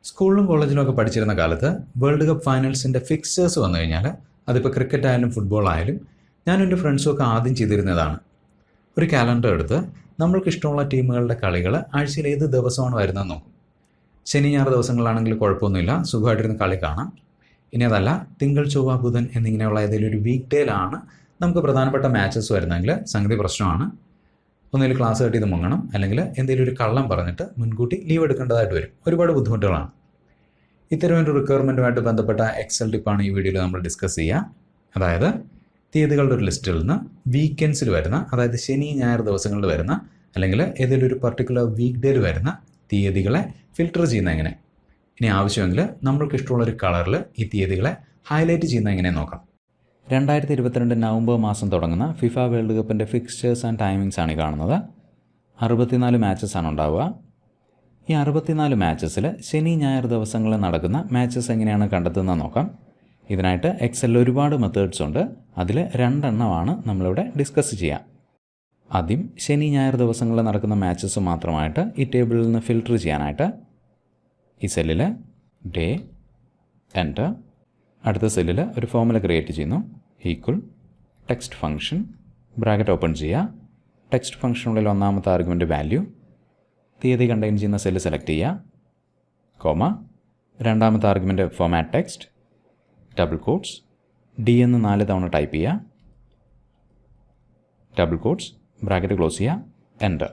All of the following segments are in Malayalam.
സ്കൂളിലും കോളേജിലും ഒക്കെ പഠിച്ചിരുന്ന കാലത്ത് വേൾഡ് കപ്പ് ഫൈനൽസിൻ്റെ ഫിക്സേഴ്സ് വന്നു കഴിഞ്ഞാൽ അതിപ്പോൾ ക്രിക്കറ്റ് ആയാലും ഫുട്ബോൾ ആയാലും ഞാനും എൻ്റെ ഫ്രണ്ട്സും ഒക്കെ ആദ്യം ചെയ്തിരുന്നതാണ്. ഒരു കാലണ്ടർ എടുത്ത് നമ്മൾക്ക് ഇഷ്ടമുള്ള ടീമുകളുടെ കളികൾ ആഴ്ചയിൽ ഏത് ദിവസമാണ് വരുന്നതെന്ന് നോക്കും. ശനി ഞായർ ദിവസങ്ങളാണെങ്കിൽ കുഴപ്പമൊന്നുമില്ല, സുഖമായിട്ടിരുന്ന് കളി കാണാം. ഇനി അതല്ല, തിങ്കൾ ചൊവ്വ ബുധൻ എന്നിങ്ങനെയുള്ള ഏതെങ്കിലും ഒരു വീക്ക് ഡേയിലാണ് നമുക്ക് പ്രധാനപ്പെട്ട മാച്ചസ് വരുന്നതെങ്കിൽ സംഗതി പ്രശ്നമാണ്. ഒന്നുകിൽ ക്ലാസ് കട്ട് ചെയ്ത് മുങ്ങണം, അല്ലെങ്കിൽ എന്തെങ്കിലും ഒരു കള്ളം പറഞ്ഞിട്ട് മുൻകൂട്ടി ലീവ് എടുക്കേണ്ടതായിട്ട് വരും. ഒരുപാട് ബുദ്ധിമുട്ടുകളാണ്. ഇത്തരം ഒരു റിക്വയർമെൻറ്റുമായിട്ട് ബന്ധപ്പെട്ട എക്സൽ ടിപ്പാണ് ഈ വീഡിയോയിൽ നമ്മൾ ഡിസ്കസ് ചെയ്യുക. അതായത് തീയതികളുടെ ഒരു ലിസ്റ്റിൽ നിന്ന് വീക്കെൻഡ്സിൽ വരുന്ന, അതായത് ശനി ഞായർ ദിവസങ്ങളിൽ വരുന്ന, അല്ലെങ്കിൽ ഏതെങ്കിലും ഒരു പർട്ടിക്കുലർ വീക്ക് ഡേയിൽ വരുന്ന തീയതികളെ ഫിൽട്ടർ ചെയ്യുന്ന എങ്ങനെ. ഇനി ആവശ്യമെങ്കിൽ നമ്മൾക്ക് ഇഷ്ടമുള്ളൊരു കളറിൽ ഈ തീയതികളെ ഹൈലൈറ്റ് ചെയ്യുന്ന എങ്ങനെ നോക്കാം. 2022 നവംബർ മാസം തുടങ്ങുന്ന ഫിഫ വേൾഡ് കപ്പിൻ്റെ ഫിക്സ്ചേഴ്സ് ആൻഡ് ടൈമിങ്സ് ആണ് ഈ കാണുന്നത്. 64 മാച്ചസാണ് ഉണ്ടാവുക. ഈ 64 മാച്ചസിൽ ശനി ഞായർ ദിവസങ്ങളിൽ നടക്കുന്ന മാച്ചസ് എങ്ങനെയാണ് കണ്ടെത്തുന്നത് നോക്കാം. ഇതിനായിട്ട് എക്സലിൽ ഒരുപാട് മെത്തേഡ്സ് ഉണ്ട്. അതിൽ 2 എണ്ണമാണ് നമ്മളിവിടെ ഡിസ്കസ് ചെയ്യുക. ആദ്യം ശനി ഞായർ ദിവസങ്ങളിൽ നടക്കുന്ന മാച്ചസ് മാത്രമായിട്ട് ഈ ടേബിളിൽ നിന്ന് ഫിൽട്ടർ ചെയ്യാനായിട്ട് ഈ സെല്ലിൽ ഡേ എൻ്റർ, അടുത്ത സെല്ലിൽ ഒരു ഫോർമുല ക്രിയേറ്റ് ചെയ്യുന്നു. Equal text function bracket open ചെയ്യുക. ടെക്സ്റ്റ് ഫംഗ്ഷനുള്ളിൽ ഒന്നാമത്തെ ആർഗ്യുമെൻ്റ് വാല്യൂ, തീയതി കണ്ടെയ്ൻ ചെയ്യുന്ന സെല്ല് സെലക്ട് ചെയ്യുക, കോമ, രണ്ടാമത്തെ argument format text, double quotes, D എന്ന് 4 തവണ ടൈപ്പ് ചെയ്യുക, ഡബിൾ കോട്ട്സ്, ബ്രാക്കറ്റ് ക്ലോസ് ചെയ്യുക, എൻ്റർ.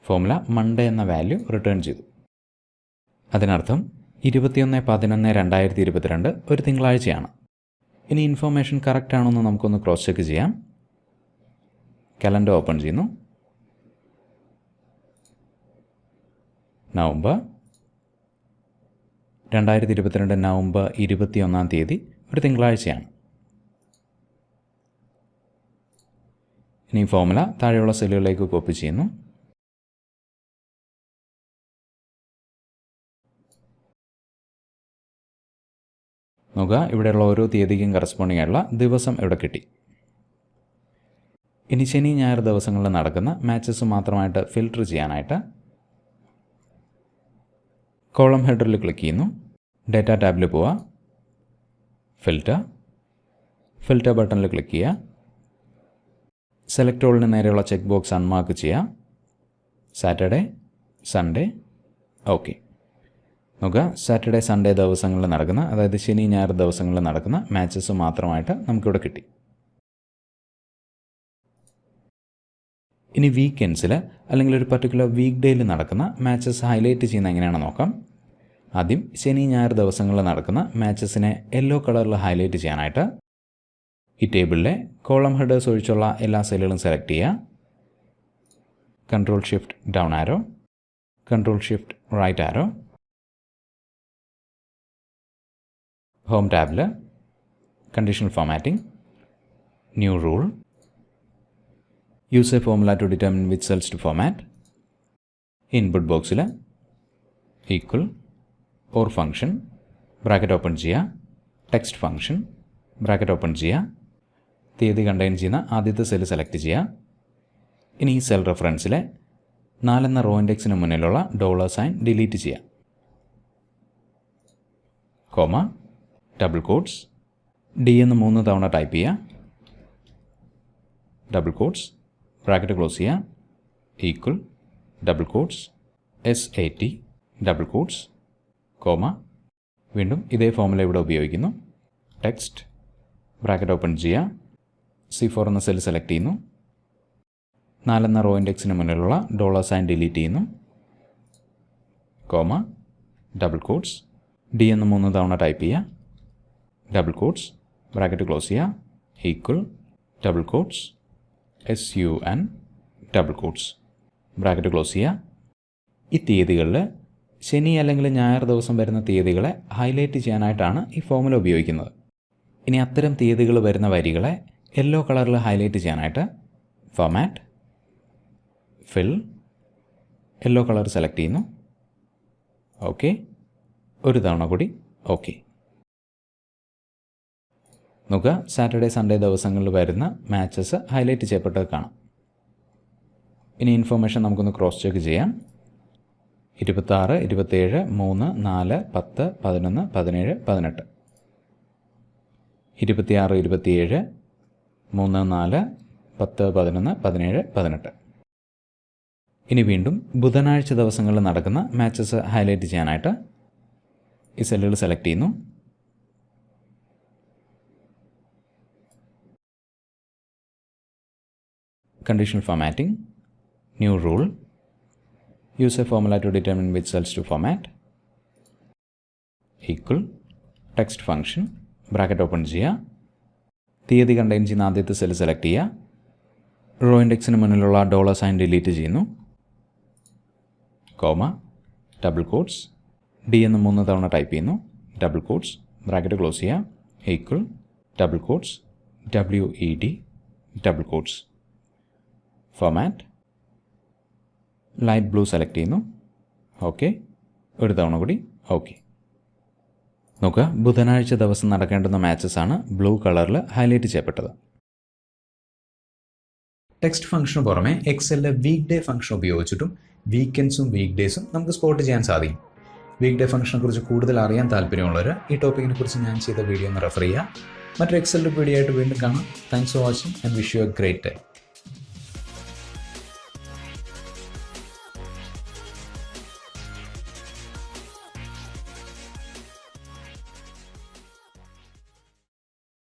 ഫോർമുല മൺഡേ എന്ന വാല്യൂ റിട്ടേൺ ചെയ്തു. അതിനർത്ഥം 21/11/2022 ഒരു തിങ്കളാഴ്ചയാണ്. ഇനി ഇൻഫോർമേഷൻ കറക്റ്റ് ആണോ എന്ന് നമുക്കൊന്ന് ക്രോസ് ചെക്ക് ചെയ്യാം. കലണ്ടർ ഓപ്പൺ ചെയ്യുന്നു. നവംബർ 2022 നവംബർ 21-ാം തീയതി ഒരു തിങ്കളാഴ്ചയാണ്. ഇനി ഫോർമുല താഴെയുള്ള സെല്ലുകളിലേക്ക് കോപ്പി ചെയ്യുന്നു. നോക്കുക, ഇവിടെയുള്ള ഓരോ തീയതിക്കും കറസ്പോണ്ടിങ് ആയിട്ടുള്ള ദിവസം ഇവിടെ കിട്ടി. ഇനി ശനി ഞായർ ദിവസങ്ങളിൽ നടക്കുന്ന മാച്ചസ് മാത്രമായിട്ട് ഫിൽട്ടർ ചെയ്യാനായിട്ട് കോളം ഹെഡറിൽ ക്ലിക്ക് ചെയ്യുന്നു. ഡേറ്റ ടാബിൽ പോവുക, ഫിൽറ്റർ ബട്ടണിൽ ക്ലിക്ക് ചെയ്യുക. സെലക്ട് ഓളിന് നേരെയുള്ള ചെക്ക് ബോക്സ് അൺമാർക്ക് ചെയ്യുക. Saturday, Sunday, okay. നോക്കുക, സാറ്റർഡേ സൺഡേ ദിവസങ്ങളിൽ നടക്കുന്ന, അതായത് ശനി ഞായർ ദിവസങ്ങളിൽ നടക്കുന്ന മാച്ചസ് മാത്രമായിട്ട് നമുക്കിവിടെ കിട്ടി. ഇനി വീക്കെൻഡ്സിൽ അല്ലെങ്കിൽ ഒരു പർട്ടിക്കുലർ വീക്ക് ഡേയിൽ നടക്കുന്ന മാച്ചസ് ഹൈലൈറ്റ് ചെയ്യുന്ന എങ്ങനെയാണെന്ന് നോക്കാം. ആദ്യം ശനി ഞായർ ദിവസങ്ങളിൽ നടക്കുന്ന മാച്ചസിനെ യെല്ലോ കളറിൽ ഹൈലൈറ്റ് ചെയ്യാനായിട്ട് ഈ ടേബിളിലെ കോളം ഹെഡേഴ്സ് ഒഴിച്ചുള്ള എല്ലാ സെല്ലുകളും സെലക്ട് ചെയ്യുക. Control shift down arrow, control shift right arrow. Home ടാബിൽ conditional formatting, new rule, use a formula to determine which cells to format. Input ബോക്സിൽ equal or function bracket open ചെയ്യുക, ടെക്സ്റ്റ് ഫംഗ്ഷൻ ബ്രാക്കറ്റ് ഓപ്പൺ ചെയ്യുക, തീയതി കണ്ടെയ്ൻ ചെയ്യുന്ന ആദ്യത്തെ സെല്ല് സെലക്ട് ചെയ്യുക. ഇനി ഈ സെൽ റെഫറൻസിലെ 4 എന്ന റോ ഇൻഡെക്സിന് മുന്നിലുള്ള $സൈൻ ഡിലീറ്റ് ചെയ്യുക, കോമ, ഡബിൾ കോട്ട്സ്, ഡി എന്ന് 3 തവണ ടൈപ്പ് ചെയ്യുക, ഡബിൾ കോട്ട്സ്, ബ്രാക്കറ്റ് ക്ലോസ് ചെയ്യുക, equal double quotes SAT double quotes, comma. വീണ്ടും ഇതേ ഫോർമുല ഇവിടെ ഉപയോഗിക്കുന്നു. ടെക്സ്റ്റ് ബ്രാക്കറ്റ് ഓപ്പൺ ചെയ്യുക, C4 എന്ന സെൽ സെലക്ട് ചെയ്യുന്നു, 4 എന്ന റോ ഇൻഡെക്സിന് മുന്നിലുള്ള $സൈൻ ഡിലീറ്റ് ചെയ്യുന്നു, കോമ, ഡബിൾ കോട്ട്സ്, ഡി എന്ന് 3 തവണ ടൈപ്പ് ചെയ്യുക, ഡബിൾ കോട്ട്സ്, ബ്രാക്കറ്റ് ക്ലോസ് ചെയ്യുക, equal double quotes SUN double quotes, bracket close ചെയ്യുക. ഈ തീയതികളിൽ ശനി അല്ലെങ്കിൽ ഞായർ ദിവസം വരുന്ന തീയതികളെ ഹൈലൈറ്റ് ചെയ്യാനായിട്ടാണ് ഈ ഫോർമുല ഉപയോഗിക്കുന്നത്. ഇനി അത്തരം തീയതികൾ വരുന്ന വരികളെ യെല്ലോ കളറിൽ ഹൈലൈറ്റ് ചെയ്യാനായിട്ട് ഫോമാറ്റ്, ഫിൽ, യെല്ലോ കളർ സെലക്ട് ചെയ്യുന്നു, ഓക്കെ. ഒരു തവണ കൂടി ഓക്കെ. നോക്കുക, സാറ്റർഡേ സൺഡേ ദിവസങ്ങളിൽ വരുന്ന മാച്ചസ് ഹൈലൈറ്റ് ചെയ്യപ്പെട്ടത് കാണാം. ഇനി ഇൻഫർമേഷൻ നമുക്കൊന്ന് ക്രോസ് ചെക്ക് ചെയ്യാം. 26, 27, 3, 4, 10, 11, 17, 18. 26, 27, 3, 4, 10, 11, 17, 18. ഇനി വീണ്ടും ബുധനാഴ്ച ദിവസങ്ങളിൽ നടക്കുന്ന മാച്ചസ് ഹൈലൈറ്റ് ചെയ്യാനായിട്ട് ഈ സെല്ലുകൾ സെലക്ട് ചെയ്യുന്നു. Conditional formatting, new rule, use a formula to determine which cells to format, equal, text function, bracket open ചെയ്യുക, തീയതി കണ്ടെയ്ൻ ചെയ്യുന്ന ആദ്യത്തെ സെൽ സെലക്ട് ചെയ്യുക, റോ ഇൻഡെക്സിന് മുന്നിലുള്ള ഡോളർ സൈൻ ഡിലീറ്റ് ചെയ്യുന്നു, കോമ, ഡബിൾ കോട്ട്സ്, ഡി എന്ന് 3 തവണ ടൈപ്പ് ചെയ്യുന്നു, ഡബിൾ കോട്ട്സ്, ബ്രാക്കറ്റ് ക്ലോസ് ചെയ്യുക, equal, double quotes, WED, double quotes, format, light blue select ചെയ്യുന്നു, ഓക്കെ, ഒരു തവണ കൂടി ഓക്കെ. നോക്കുക, ബുധനാഴ്ച ദിവസം നടക്കേണ്ടുന്ന മാച്ചസ് ആണ് ബ്ലൂ കളറിൽ ഹൈലൈറ്റ് ചെയ്യപ്പെട്ടത്. ടെക്സ്റ്റ് ഫംഗ്ഷന് പുറമെ എക്സലിലെ വീക്ക് ഡേ ഫംഗ്ഷൻ ഉപയോഗിച്ചിട്ടും വീക്കെൻഡ്സും വീക്ക് ഡേയ്സും നമുക്ക് സ്പോട്ട് ചെയ്യാൻ സാധിക്കും. വീക്ക് ഡേ ഫംഗ്ഷനെ കുറിച്ച് കൂടുതൽ അറിയാൻ താല്പര്യമുള്ളവർ ഈ ടോപ്പിക്കിനെ കുറിച്ച് ഞാൻ ചെയ്ത വീഡിയോ ഒന്ന് റെഫർ ചെയ്യുക. മറ്റൊരു എക്സലിൻ്റെ വീഡിയോ ആയിട്ട് വീണ്ടും കാണാം. Thanks for watching and wish you A great day.